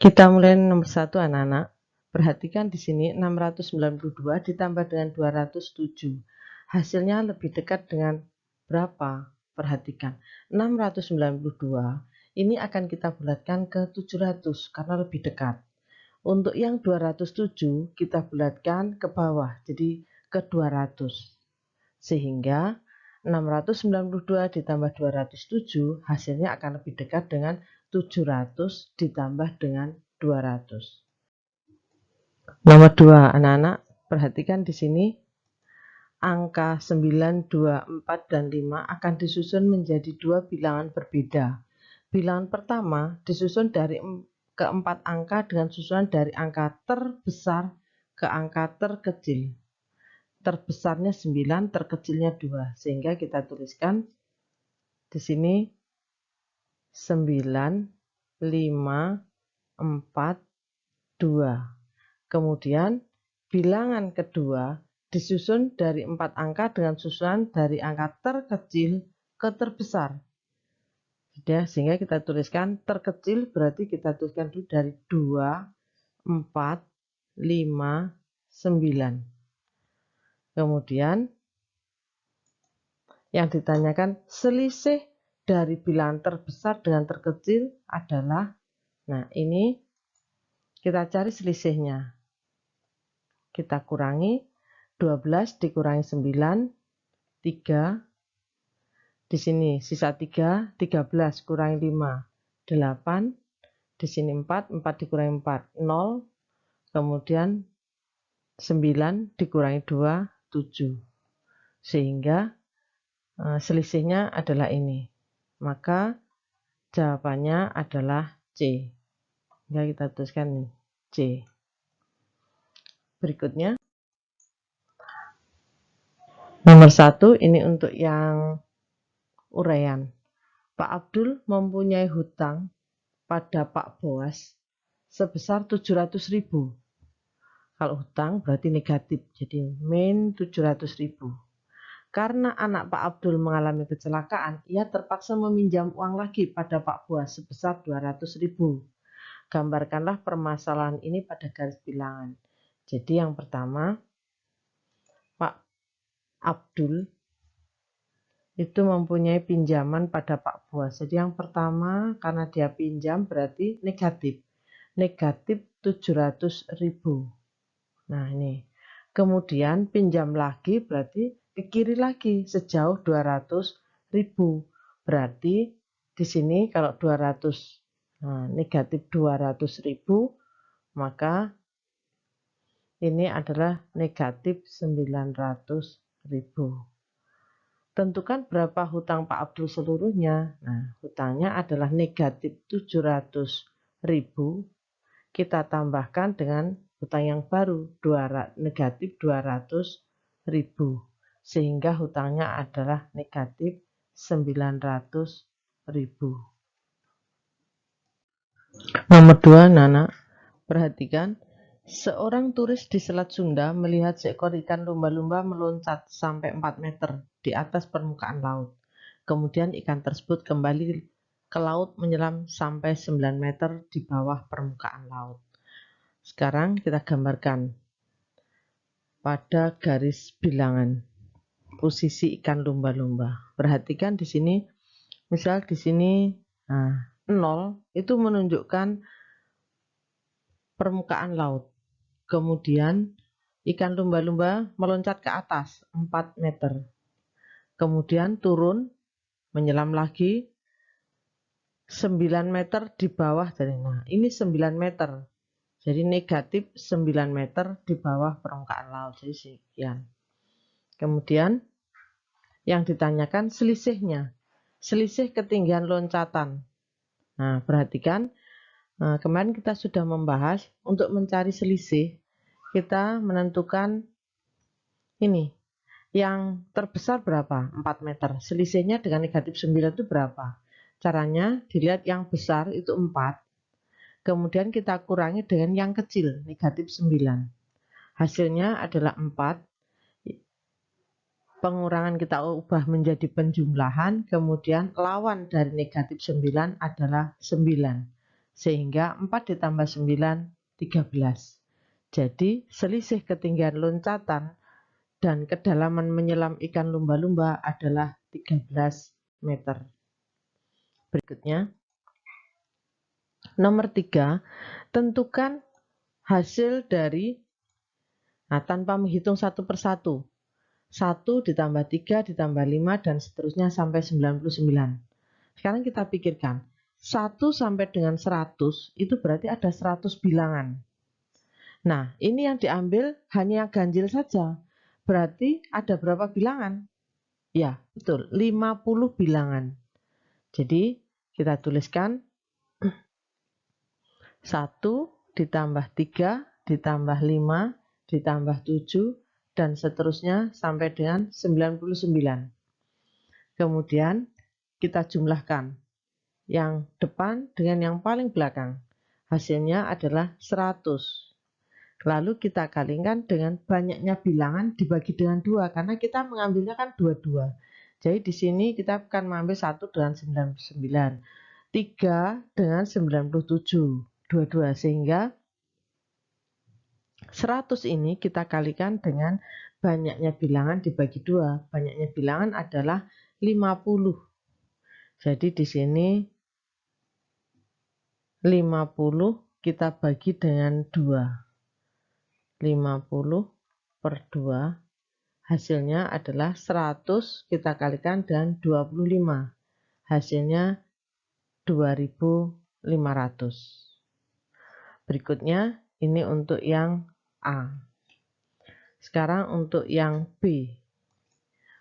Kita mulai nomor 1 anak-anak. Perhatikan di sini 692 ditambah dengan 207. Hasilnya lebih dekat dengan berapa? Perhatikan. 692 ini akan kita bulatkan ke 700 karena lebih dekat. Untuk yang 207 kita bulatkan ke bawah, jadi ke 200. Sehingga 692 ditambah 207 hasilnya akan lebih dekat dengan 700 ditambah dengan 200. Nomor 2 anak-anak, perhatikan di sini angka 9, 2, 4, dan 5 akan disusun menjadi dua bilangan berbeda. Bilangan pertama disusun dari keempat angka dengan susunan dari angka terbesar ke angka terkecil. Terbesarnya 9, terkecilnya 2. Sehingga kita tuliskan di sini 9, 5, 4, 2. Kemudian bilangan kedua disusun dari 4 angka dengan susunan dari angka terkecil ke terbesar. Sudah, sehingga kita tuliskan terkecil berarti kita tuliskan dulu dari 2, 4, 5, 9. Kemudian yang ditanyakan selisih dari bilangan terbesar dengan terkecil adalah, nah ini kita cari selisihnya. Kita kurangi 12 dikurangi 9, 3. Di sini sisa 3, 13 kurangi 5, 8. Di sini 4, 4 dikurangi 4, 0. Kemudian 9 dikurangi 2, 7. Sehingga selisihnya adalah ini. Maka jawabannya adalah C. Ya, kita tuliskan C. Berikutnya nomor 1 ini untuk yang uraian. Pak Abdul mempunyai hutang pada Pak Boas sebesar 700.000. Kalau hutang berarti negatif, jadi min 700.000. Karena anak Pak Abdul mengalami kecelakaan, ia terpaksa meminjam uang lagi pada Pak Boas sebesar 200.000. Gambarkanlah permasalahan ini pada garis bilangan. Jadi yang pertama, Pak Abdul itu mempunyai pinjaman pada Pak Boas. Jadi yang pertama, karena dia pinjam berarti negatif. Negatif 700.000. Nah ini. Kemudian pinjam lagi berarti ke kiri lagi sejauh 200.000. Berarti di sini kalau 200, negatif 200.000, maka ini adalah negatif 900.000. Tentukan berapa hutang Pak Abdul seluruhnya. Nah, hutangnya adalah negatif 700.000. Kita tambahkan dengan hutang yang baru, negatif 200.000. Sehingga hutangnya adalah negatif 900.000. Nomor 2, Nana. Perhatikan. Seorang turis di Selat Sunda melihat seekor ikan lumba-lumba meloncat sampai 4 meter di atas permukaan laut. Kemudian ikan tersebut kembali ke laut menyelam sampai 9 meter di bawah permukaan laut. Sekarang kita gambarkan pada garis bilangan posisi ikan lumba-lumba. Perhatikan di sini, misal di sini 0 itu menunjukkan permukaan laut. Kemudian ikan lumba-lumba meloncat ke atas 4 meter. Kemudian turun, menyelam lagi 9 meter di bawah. Nah, ini 9 meter. Jadi negatif 9 meter di bawah permukaan laut. Jadi sekian. Kemudian yang ditanyakan selisihnya. Selisih ketinggian loncatan. Nah, perhatikan. Kemarin kita sudah membahas untuk mencari selisih. Kita menentukan ini. Yang terbesar berapa? 4 meter. Selisihnya dengan negatif 9 itu berapa? Caranya dilihat yang besar itu 4. Kemudian kita kurangi dengan yang kecil, negatif 9. Hasilnya adalah 4. Pengurangan kita ubah menjadi penjumlahan. Kemudian lawan dari negatif 9 adalah 9. sehingga 4 ditambah 9, 13. Jadi selisih ketinggian loncatan dan kedalaman menyelam ikan lumba-lumba adalah 13 meter. Berikutnya, nomor 3, tentukan hasil dari, tanpa menghitung satu persatu, 1 ditambah 3 ditambah 5 dan seterusnya sampai 99. Sekarang kita pikirkan, 1 sampai dengan 100 itu berarti ada 100 bilangan. Nah, ini yang diambil hanya ganjil saja. Berarti ada berapa bilangan? Ya, betul, 50 bilangan. Jadi, kita tuliskan 1 ditambah 3 ditambah 5 ditambah 7 dan seterusnya sampai dengan 99. Kemudian kita jumlahkan yang depan dengan yang paling belakang. Hasilnya adalah 100. Lalu kita kalikan dengan banyaknya bilangan dibagi dengan 2 karena kita mengambilnya kan 22. Jadi di sini kita akan mengambil 1 dengan 99, 3 dengan 97, 22 sehingga 100 ini kita kalikan dengan banyaknya bilangan dibagi 2. Banyaknya bilangan adalah 50. Jadi di sini 50 kita bagi dengan 2. 50 per 2 hasilnya adalah 100 kita kalikan dengan 25. Hasilnya 2500. Berikutnya ini untuk yang A. Sekarang untuk yang B.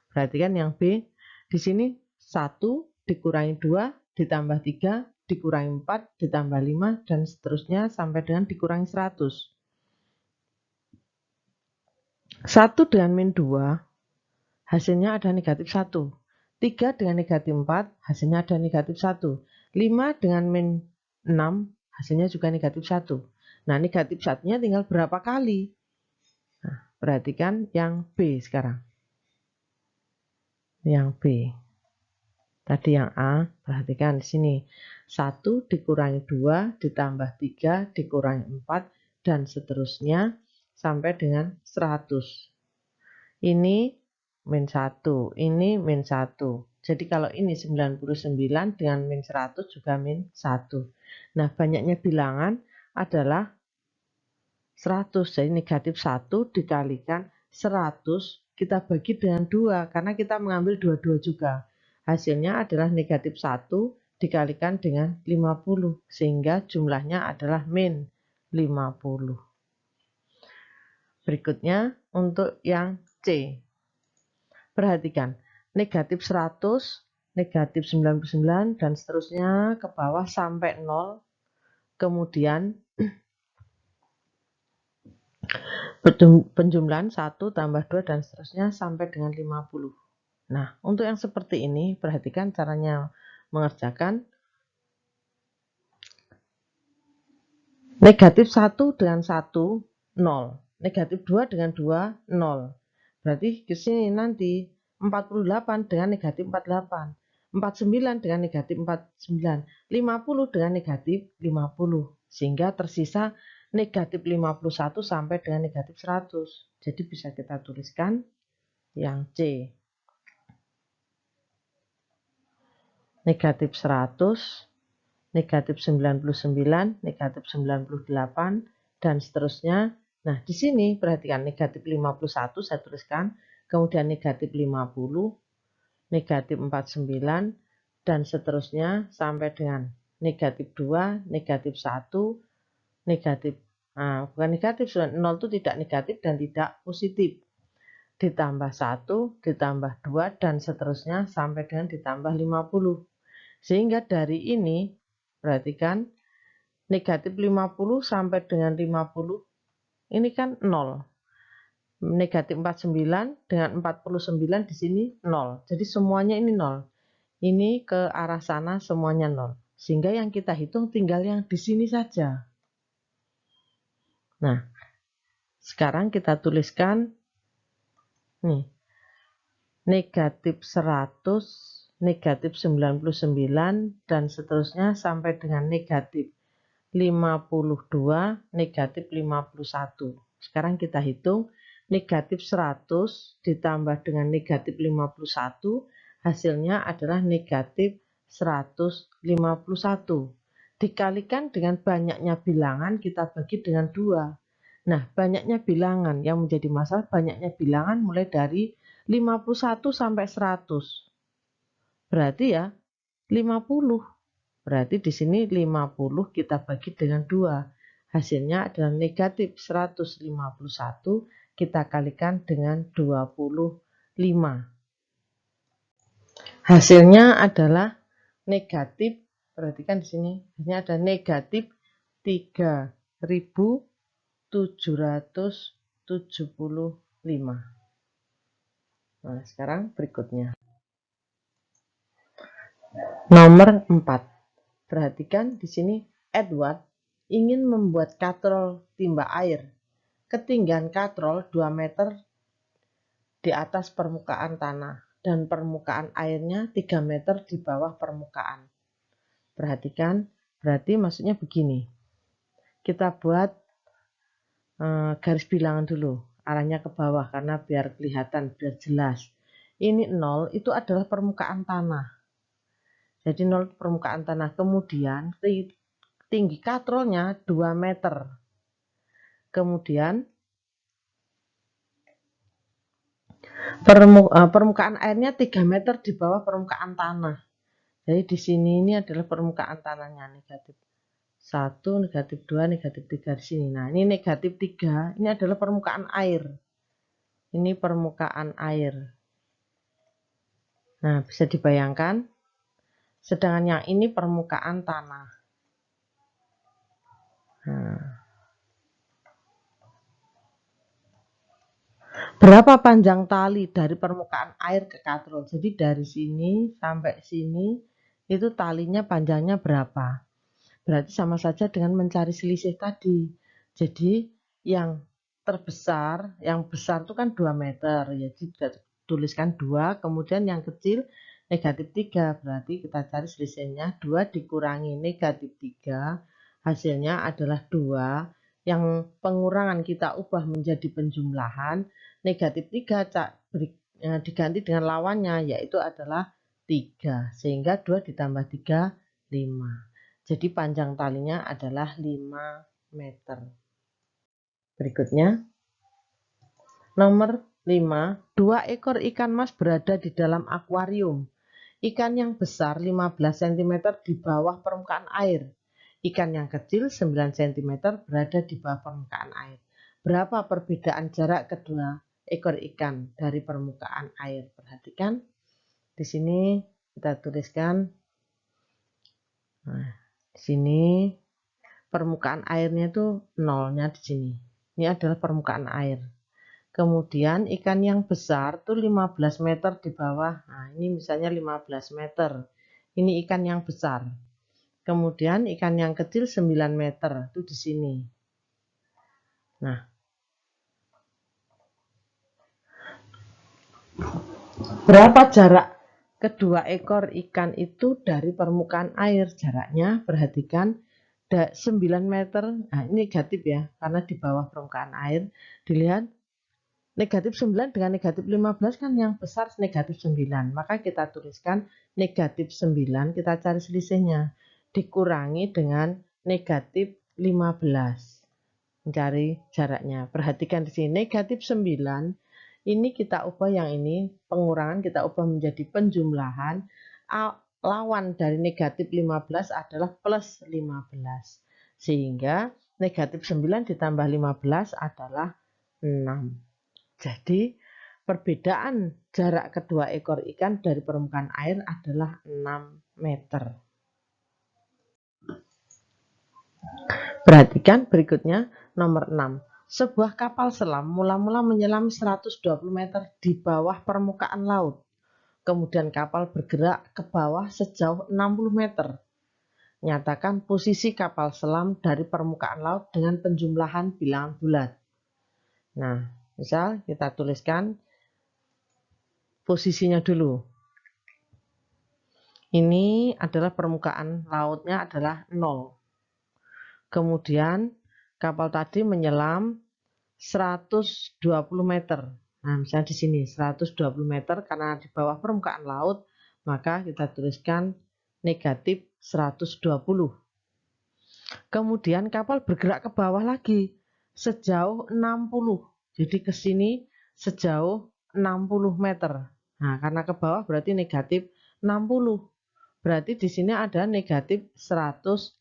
Perhatikan yang B. Di sini 1 dikurangi 2 ditambah 3 dikurangi 4 ditambah 5 dan seterusnya sampai dengan dikurangi 100. 1 dengan min 2 hasilnya ada negatif 1. 3 dengan negatif 4 hasilnya ada negatif 1. 5 dengan min 6 hasilnya juga negatif 1. Nah, negatif 1-nya tinggal berapa kali? Nah, perhatikan yang B sekarang. Yang B. Tadi yang A, perhatikan di sini. 1 dikurangi 2 ditambah 3 dikurangi 4 dan seterusnya sampai dengan 100. Ini min 1, ini min 1. Jadi kalau ini 99 dengan min 100 juga min 1. Nah, banyaknya bilangan adalah 100. Jadi negatif 1 dikalikan 100 kita bagi dengan 2 karena kita mengambil 22 juga. Hasilnya adalah negatif 1 dikalikan dengan 50 sehingga jumlahnya adalah min 50. Berikutnya untuk yang C. Perhatikan, negatif 100, negatif 99 dan seterusnya ke bawah sampai 0. Kemudian penjumlahan 1 tambah 2 dan seterusnya sampai dengan 50. Nah, untuk yang seperti ini, perhatikan caranya mengerjakan. Negatif 1 dengan 1, 0. Negatif 2 dengan 2, 0. Berarti di sini nanti 48 dengan negatif 48. 49 dengan negatif 49. 50 dengan negatif 50. Sehingga tersisa negatif 51 sampai dengan negatif 100. Jadi bisa kita tuliskan yang C. Negatif 100, negatif 99, negatif 98, dan seterusnya. Nah, di sini perhatikan negatif 51 saya tuliskan, kemudian negatif 50, negatif 49, dan seterusnya sampai dengan negatif 2, negatif 1, negatif, bukan negatif, 0 itu tidak negatif dan tidak positif. Ditambah 1, ditambah 2, dan seterusnya sampai dengan ditambah 50. Sehingga dari ini, perhatikan, negatif 50 sampai dengan 50, ini kan 0. Negatif 49 dengan 49 di sini 0. Jadi semuanya ini 0. Ini ke arah sana semuanya 0. Sehingga yang kita hitung tinggal yang di sini saja. Nah, sekarang kita tuliskan nih. Negatif 100, negatif 99, dan seterusnya sampai dengan negatif 52, negatif 51. Sekarang kita hitung, negatif 100 ditambah dengan negatif 51, hasilnya adalah negatif 151. Dikalikan dengan banyaknya bilangan, kita bagi dengan 2. Nah, banyaknya bilangan yang menjadi masalah, banyaknya bilangan mulai dari 51 sampai 100. Berarti ya 50. Berarti di sini 50 kita bagi dengan 2. Hasilnya adalah negatif 151 kita kalikan dengan 25. Hasilnya adalah negatif, perhatikan di sini, hasilnya ada negatif 3.775. Nah, sekarang berikutnya. Nomor 4. Perhatikan di sini, Edward ingin membuat katrol timba air. Ketinggian katrol 2 meter di atas permukaan tanah dan permukaan airnya 3 meter di bawah permukaan. Perhatikan, berarti maksudnya begini. Kita buat garis bilangan dulu, arahnya ke bawah karena biar kelihatan, biar jelas. Ini 0, itu adalah permukaan tanah. Jadi 0 permukaan tanah, kemudian tinggi katrolnya 2 meter. Kemudian permukaan airnya 3 meter di bawah permukaan tanah. Jadi di sini ini adalah permukaan tanahnya, negatif 1, negatif 2, negatif 3 di sini. Nah, ini negatif 3, ini adalah permukaan air. Ini permukaan air. Nah, bisa dibayangkan. Sedangkan yang ini permukaan tanah. Nah. Berapa panjang tali dari permukaan air ke katrol? Jadi dari sini sampai sini itu talinya panjangnya berapa? Berarti sama saja dengan mencari selisih tadi. Jadi yang terbesar, yang besar itu kan 2 meter. Jadi kita tuliskan 2, kemudian yang kecil negatif 3. Berarti kita cari selisihnya 2 dikurangi negatif 3. Hasilnya adalah 2. Yang pengurangan kita ubah menjadi penjumlahan. Negatif 3 diganti dengan lawannya, yaitu adalah 3. Sehingga 2 ditambah 3, 5. Jadi panjang talinya adalah 5 meter. Berikutnya, nomor 5, 2 ekor ikan mas berada di dalam akuarium. Ikan yang besar 15 cm di bawah permukaan air. Ikan yang kecil 9 cm berada di bawah permukaan air. Berapa perbedaan jarak kedua ekor ikan dari permukaan air? Perhatikan. Di sini kita tuliskan. Nah, di sini permukaan airnya itu nolnya di sini. Ini adalah permukaan air. Kemudian ikan yang besar tuh 15 meter di bawah. Nah, ini misalnya 15 meter. Ini ikan yang besar. Kemudian ikan yang kecil 9 meter itu di sini. Nah, berapa jarak kedua ekor ikan itu dari permukaan air? Jaraknya perhatikan 9 meter. Nah, ini negatif ya, karena di bawah permukaan air. Dilihat negatif 9 dengan negatif 15 kan yang besar negatif 9. Maka kita tuliskan negatif 9, kita cari selisihnya. Dikurangi dengan negatif 15. Mencari jaraknya. Perhatikan di sini negatif 9. Ini kita ubah yang ini, pengurangan kita ubah menjadi penjumlahan. Lawan dari negatif 15 adalah plus 15. Sehingga negatif 9 ditambah 15 adalah 6. Jadi perbedaan jarak kedua ekor ikan dari permukaan air adalah 6 meter. Perhatikan berikutnya nomor 6. Sebuah kapal selam mula-mula menyelam 120 meter di bawah permukaan laut. Kemudian kapal bergerak ke bawah sejauh 60 meter. Nyatakan posisi kapal selam dari permukaan laut dengan penjumlahan bilangan bulat. Nah, misal kita tuliskan posisinya dulu. Ini adalah permukaan lautnya adalah 0. Kemudian kapal tadi menyelam 120 meter. Nah, misalnya di sini 120 meter karena di bawah permukaan laut, maka kita tuliskan negatif 120. Kemudian kapal bergerak ke bawah lagi sejauh 60. Jadi ke sini sejauh 60 meter. Nah, karena ke bawah berarti negatif 60. Berarti di sini ada negatif 180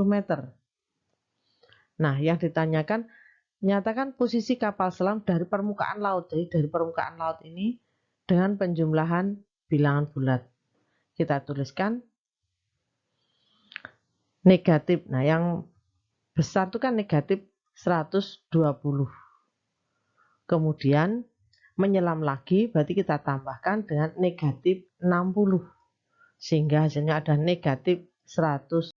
meter. Nah, yang ditanyakan, nyatakan posisi kapal selam dari permukaan laut. Jadi dari permukaan laut ini dengan penjumlahan bilangan bulat. Kita tuliskan negatif. Nah, yang besar itu kan negatif 120. Kemudian menyelam lagi, berarti kita tambahkan dengan negatif 60. Sehingga hasilnya ada negatif 180.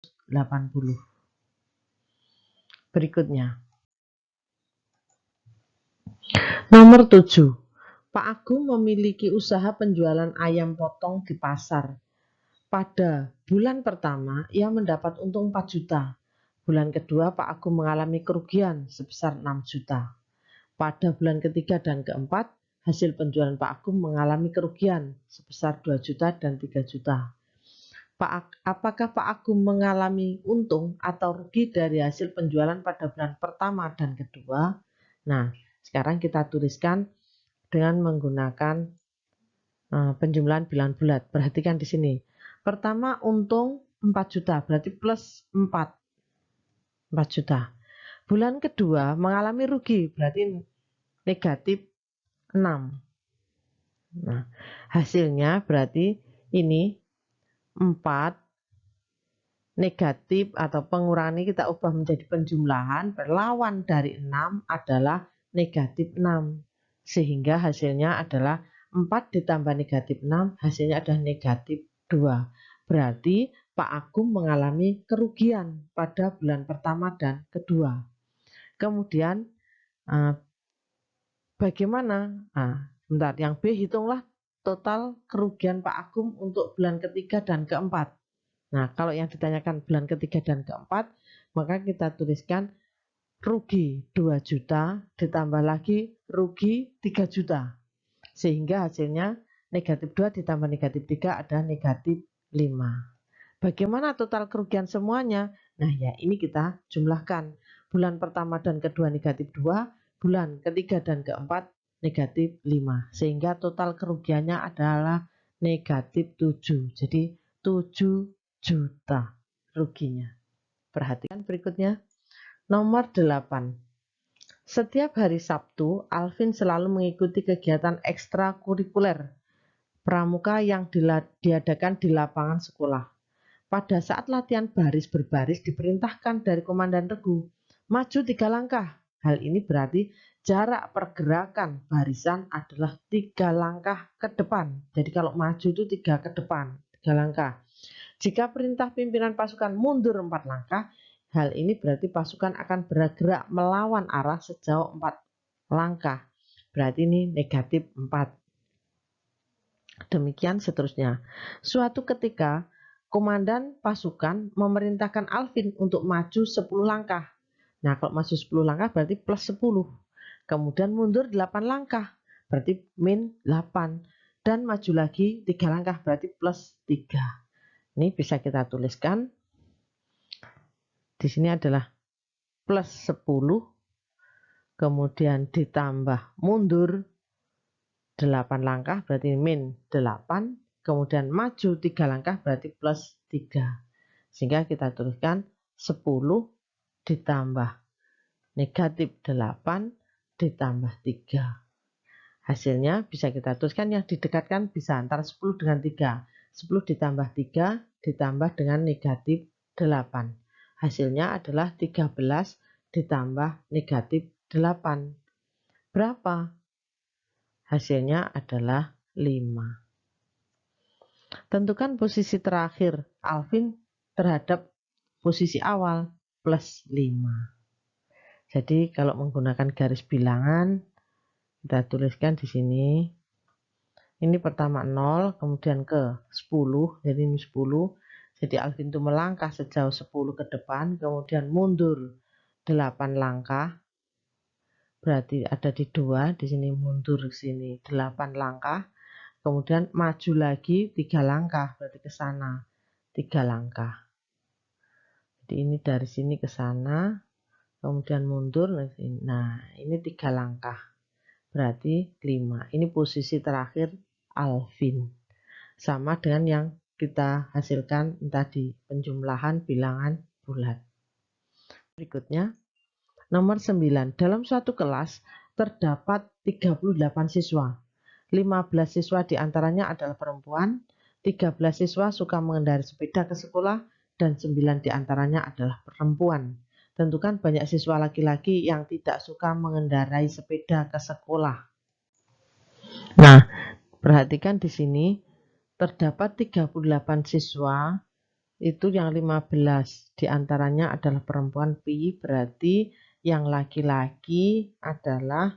Berikutnya. Nomor 7. Pak Agung memiliki usaha penjualan ayam potong di pasar. Pada bulan pertama, ia mendapat untung 4 juta. Bulan kedua, Pak Agung mengalami kerugian sebesar 6 juta. Pada bulan ketiga dan keempat, hasil penjualan Pak Agung mengalami kerugian sebesar 2 juta dan 3 juta. Apakah Pak Agung mengalami untung atau rugi dari hasil penjualan pada bulan pertama dan kedua? Nah, sekarang kita tuliskan dengan menggunakan penjumlahan bilangan bulat. Perhatikan di sini. Pertama untung 4 juta, berarti plus 4 juta. Bulan kedua mengalami rugi, berarti negatif 6. Nah, hasilnya berarti ini 4 negatif atau pengurangan ini kita ubah menjadi penjumlahan, berlawan dari 6 adalah negatif 6. Sehingga hasilnya adalah 4 ditambah negatif 6, hasilnya adalah negatif 2. Berarti Pak Agung mengalami kerugian pada bulan pertama dan kedua. Kemudian bagaimana? Bentar, yang B hitunglah total kerugian Pak Agung untuk bulan ketiga dan keempat. Nah, kalau yang ditanyakan bulan ketiga dan keempat, maka kita tuliskan rugi 2 juta ditambah lagi rugi 3 juta. Sehingga hasilnya negatif 2 ditambah negatif 3 ada negatif 5. Bagaimana total kerugian semuanya? Nah, ya ini kita jumlahkan. Bulan pertama dan kedua negatif 2, bulan ketiga dan keempat negatif 5. Sehingga total kerugiannya adalah negatif 7. Jadi 7 juta ruginya. Perhatikan berikutnya. Nomor 8. Setiap hari Sabtu, Alvin selalu mengikuti kegiatan ekstrakurikuler pramuka yang diadakan di lapangan sekolah. Pada saat latihan baris berbaris diperintahkan dari Komandan Regu, maju 3 langkah. Hal ini berarti jarak pergerakan barisan adalah 3 langkah ke depan. Jadi kalau maju itu 3 ke depan, 3 langkah. Jika perintah pimpinan pasukan mundur 4 langkah, hal ini berarti pasukan akan bergerak melawan arah sejauh 4 langkah. Berarti ini negatif 4. Demikian seterusnya. Suatu ketika, komandan pasukan memerintahkan Alvin untuk maju 10 langkah. Nah, kalau maju 10 langkah berarti plus 10. Kemudian mundur 8 langkah, berarti min 8. Dan maju lagi 3 langkah, berarti plus 3. Ini bisa kita tuliskan. Di sini adalah plus 10, kemudian ditambah mundur 8 langkah, berarti min 8, kemudian maju 3 langkah, berarti plus 3. Sehingga kita tuliskan 10 ditambah negatif 8 ditambah 3. Hasilnya bisa kita tuliskan, yang didekatkan bisa antara 10 dengan 3. 10 ditambah 3 ditambah dengan negatif 8. Hasilnya adalah 13 ditambah negatif 8. Berapa? Hasilnya adalah 5. Tentukan posisi terakhir Alvin terhadap posisi awal plus 5. Jadi kalau menggunakan garis bilangan, kita tuliskan di sini. Ini pertama 0, kemudian ke 10, jadi ini 10. Jadi Alvin itu melangkah sejauh 10 ke depan, kemudian mundur 8 langkah. Berarti ada di 2, di sini mundur ke sini 8 langkah. Kemudian maju lagi 3 langkah, berarti ke sana 3 langkah. Jadi ini dari sini ke sana, kemudian mundur. Nah, ini 3 langkah. Berarti 5. Ini posisi terakhir Alvin. Sama dengan yang kita hasilkan tadi, penjumlahan bilangan bulat. Berikutnya, nomor 9. Dalam suatu kelas terdapat 38 siswa. 15 siswa diantaranya adalah perempuan, 13 siswa suka mengendarai sepeda ke sekolah, dan 9 diantaranya adalah perempuan. Tentukan banyak siswa laki-laki yang tidak suka mengendarai sepeda ke sekolah. Nah, perhatikan di sini terdapat 38 siswa, itu yang 15 diantaranya adalah perempuan, pi, berarti yang laki-laki adalah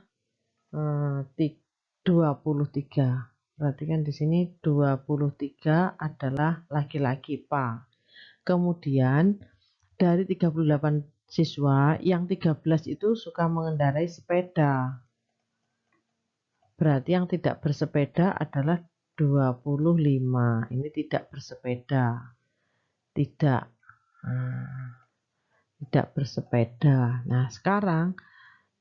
23. Perhatikan di sini 23 adalah laki-laki, pa. Kemudian dari 38 siswa, yang 13 itu suka mengendarai sepeda. Berarti yang tidak bersepeda adalah 25. Ini tidak bersepeda. Tidak bersepeda. Nah, sekarang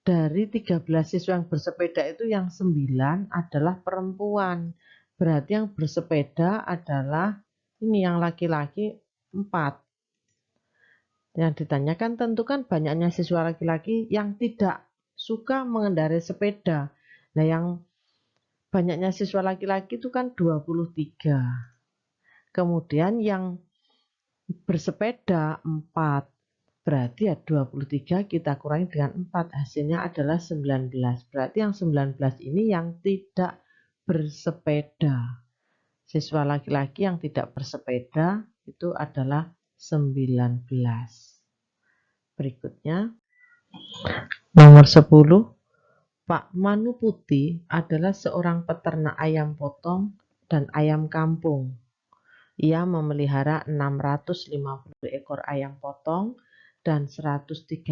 dari 13 siswa yang bersepeda itu yang 9 adalah perempuan. Berarti yang bersepeda adalah ini yang laki-laki 4. Yang ditanyakan tentukan banyaknya siswa laki-laki yang tidak suka mengendarai sepeda. Nah, yang banyaknya siswa laki-laki itu kan 23. Kemudian yang bersepeda 4. Berarti ya 23 kita kurangi dengan 4. Hasilnya adalah 19. Berarti yang 19 ini yang tidak bersepeda. Siswa laki-laki yang tidak bersepeda itu adalah 19. Berikutnya, nomor 10. Pak Manu Putih adalah seorang peternak ayam potong dan ayam kampung. Ia memelihara 650 ekor ayam potong dan 135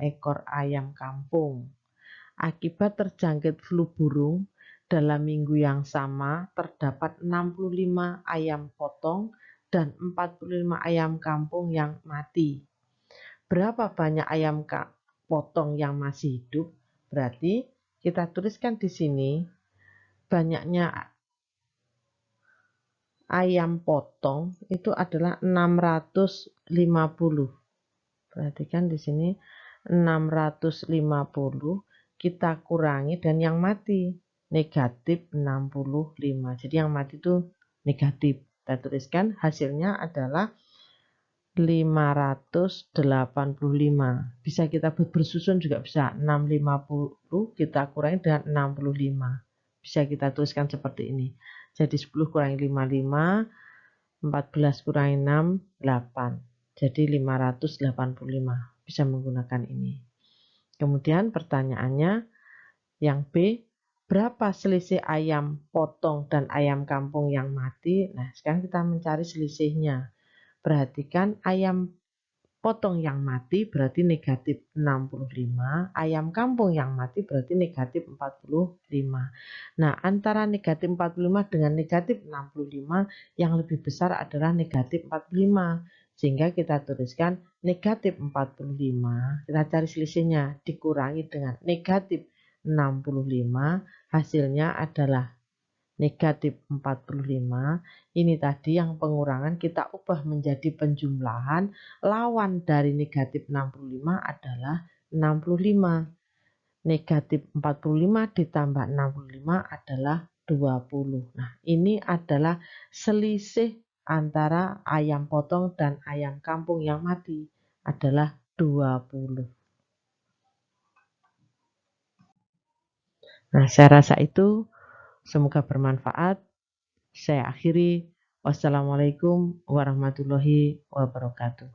ekor ayam kampung. Akibat terjangkit flu burung, dalam minggu yang sama terdapat 65 ayam potong dan 45 ayam kampung yang mati. Berapa banyak ayam potong yang masih hidup? Berarti kita tuliskan di sini banyaknya ayam potong itu adalah 650. Perhatikan di sini 650 kita kurangi dan yang mati negatif 65. Jadi yang mati itu negatif. Kita tuliskan hasilnya adalah 585. Bisa kita buat bersusun juga bisa. 650 kita kurangi dengan 65. Bisa kita tuliskan seperti ini. Jadi 10 kurangi 55, 14 kurangi 6, 8. Jadi 585. Bisa menggunakan ini. Kemudian pertanyaannya yang B, berapa selisih ayam potong dan ayam kampung yang mati? Nah, sekarang kita mencari selisihnya. Perhatikan ayam potong yang mati berarti negatif 65, ayam kampung yang mati berarti negatif 45. Nah, antara negatif 45 dengan negatif 65 yang lebih besar adalah negatif 45. Sehingga kita tuliskan negatif 45, kita cari selisihnya, dikurangi dengan negatif 65, hasilnya adalah negatif 45. Ini tadi yang pengurangan kita ubah menjadi penjumlahan. Lawan dari negatif 65 adalah 65. Negatif 45 ditambah 65 adalah 20. Nah, ini adalah selisih antara ayam potong dan ayam kampung yang mati adalah 20. Nah, saya rasa itu semoga bermanfaat. Saya akhiri. Wassalamualaikum warahmatullahi wabarakatuh.